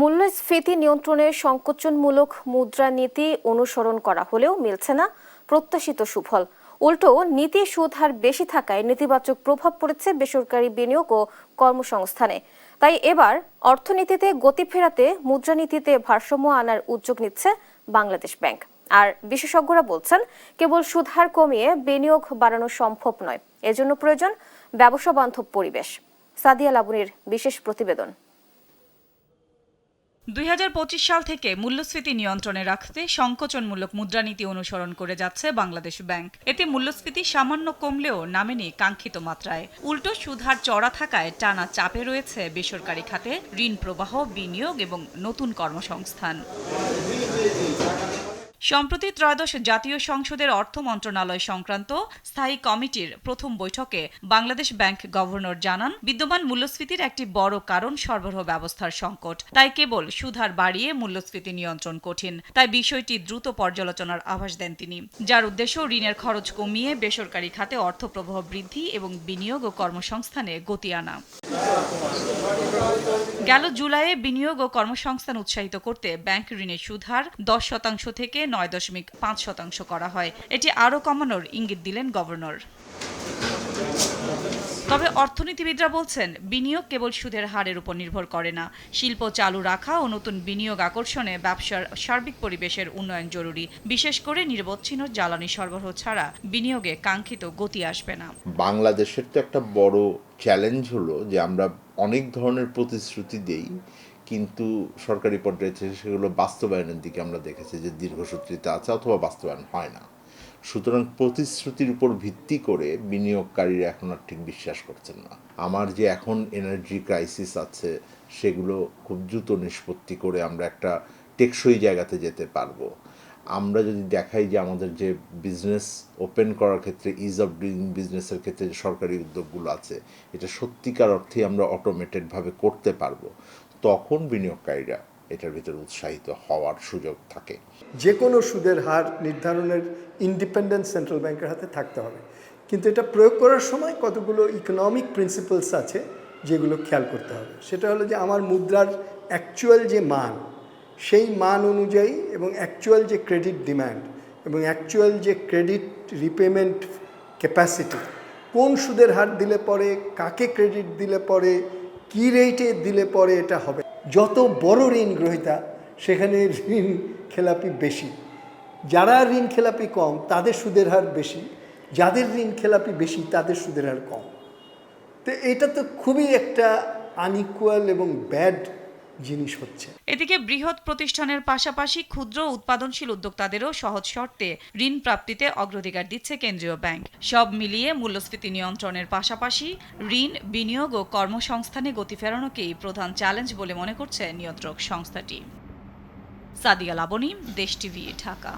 মূল্যস্ফীতি নিয়ন্ত্রণে সংকোচনমূলক মুদ্রানীতি অনুসরণ করা হলেও মিলছে না প্রত্যাশিত সুফল। উল্টো নীতি সুদ হার বেশি থাকায় নেতিবাচক প্রভাব পড়েছে বেসরকারি বিনিয়োগ ও কর্মসংস্থানে। তাই এবার অর্থনীতিতে গতি ফেরাতে মুদ্রানীতিতে ভারসাম্য আনার উদ্যোগ নিচ্ছে বাংলাদেশ ব্যাংক। আর বিশেষজ্ঞরা বলছেন, কেবল সুদ হার কমিয়ে বিনিয়োগ বাড়ানো সম্ভব নয়, এজন্য প্রয়োজন ব্যবসা বান্ধব পরিবেশ। সাদিয়া লাবনীর বিশেষ প্রতিবেদন। 2025 সাল থেকে মূল্যস্ফীতি নিয়ন্ত্রণে রাখতে সংকোচনমূলক মুদ্রানীতি অনুসরণ করে যাচ্ছে বাংলাদেশ ব্যাংক। এতে মূল্যস্ফীতি সামান্য কমলেও নামেনি কাঙ্ক্ষিত মাত্রায়। উল্টো সুদহার চড়া থাকায় টানা চাপে রয়েছে বেসরকারি খাতে ঋণ প্রবাহ, বিনিয়োগ এবং নতুন কর্মসংস্থান। সম্প্রতি ত্রয়োদশ জাতীয় সংসদের অর্থ মন্ত্রণালয় সংক্রান্ত স্থায়ী কমিটির প্রথম বৈঠকে বাংলাদেশ ব্যাংক গভর্নর জানান, বিদ্যমান মূল্যস্ফীতির একটি বড় কারণ সরবরাহ ব্যবস্থার সংকট। তাই কেবল সুদহার বাড়িয়ে মূল্যস্ফীতি নিয়ন্ত্রণ কঠিন। তাই বিষয়টি দ্রুত পর্যালোচনার আভাস দেন তিনি, যার উদ্দেশ্য ঋণের খরচ কমিয়ে বেসরকারি খাতে অর্থপ্রবাহ বৃদ্ধি এবং বিনিয়োগ ও কর্মসংস্থানে গতি আনা। গেল জুলাইয়ে বিনিয়োগ ও কর্মসংস্থান উৎসাহিত করতে ব্যাংক ঋণের সুদহার 10% থেকে 9.5% করা হয়। এটি আরও কমানোর ইঙ্গিত দিলেন গভর্নর। তবে অর্থনীতিবিদরা বলছেন, বিনিয়োগ কেবল সুদের হারের উপর নির্ভর করে না। শিল্প চালু রাখা ও নতুন বিনিয়োগ আকর্ষণে ব্যবসার সার্বিক পরিবেশের উন্নয়ন জরুরি। বিশেষ করে নিরবচ্ছিন্ন জ্বালানি সরবরাহ ছাড়া বিনিয়োগে কাঙ্ক্ষিত গতি আসবে না। বাংলাদেশের তো একটা বড় চ্যালেঞ্জ হলো যে আমরা অনেক ধরনের প্রতিশ্রুতি দেই, কিন্তু সরকারি পর্যায়ে সেগুলো বাস্তবায়নের দিকে আমরা দেখেছি যে দীর্ঘসূত্রিতা আছে অথবা বাস্তবায়ন হয় না। সুতরাং প্রতিশ্রুতির উপর ভিত্তি করে বিনিয়োগকারীরা এখন আর ঠিক বিশ্বাস করছেন না। আমার যে এখন এনার্জি ক্রাইসিস আছে, সেগুলো খুব দ্রুত নিষ্পত্তি করে আমরা একটা টেকসই জায়গাতে যেতে পারবো। আমরা যদি দেখাই যে আমাদের যে বিজনেস ওপেন করার ক্ষেত্রে ইজ অফ ডুইং বিজনেসের ক্ষেত্রে যে সরকারি উদ্যোগগুলো আছে, এটা সত্যিকার অর্থেই আমরা অটোমেটেডভাবে করতে পারবো, তখন বিনিয়োগকারীরা এটার ভিতরে উৎসাহিত হওয়ার সুযোগ থাকে। যে কোনো সুদের হার নির্ধারণের ইন্ডিপেন্ডেন্ট সেন্ট্রাল ব্যাংকের হাতে থাকতে হবে, কিন্তু এটা প্রয়োগ করার সময় কতগুলো ইকোনমিক প্রিন্সিপালস আছে যেগুলো খেয়াল করতে হবে। সেটা হলো যে আমার মুদ্রার অ্যাকচুয়াল যে মান, সেই মান অনুযায়ী এবং অ্যাকচুয়াল যে ক্রেডিট ডিম্যান্ড এবং অ্যাকচুয়াল যে ক্রেডিট রিপেমেন্ট ক্যাপাসিটি, কোন সুদের হার দিলে পরে, কাকে ক্রেডিট দিলে পরে, কী রেটে দিলে পরে এটা হবে। যত বড় ঋণ গ্রহীতা সেখানে ঋণ খেলাপি বেশি, যারা ঋণ খেলাপি কম তাদের সুদের হার বেশি, যাদের ঋণ খেলাপি বেশি তাদের সুদের হার কম। তো এটা তো খুবই একটা আনইকুয়াল এবং ব্যাড জিনিস হচ্ছে। এদিকে বৃহৎ প্রতিষ্ঠানের পাশাপাশি ক্ষুদ্র উৎপাদনশীল উদ্যোক্তাদেরও সহজ শর্তে ঋণ প্রাপ্তিতে অগ্রাধিকার দিচ্ছে কেন্দ্রীয় ব্যাংক। সব মিলিয়ে মূল্যস্ফীতি নিয়ন্ত্রণের পাশাপাশি ঋণ, বিনিয়োগ ও কর্মসংস্থানে গতি ফেরানোকেই প্রধান চ্যালেঞ্জ বলে মনে করছে নিয়ন্ত্রক সংস্থাটি। সাদিয়া লাবনী, দেশ টিভি, ঢাকা।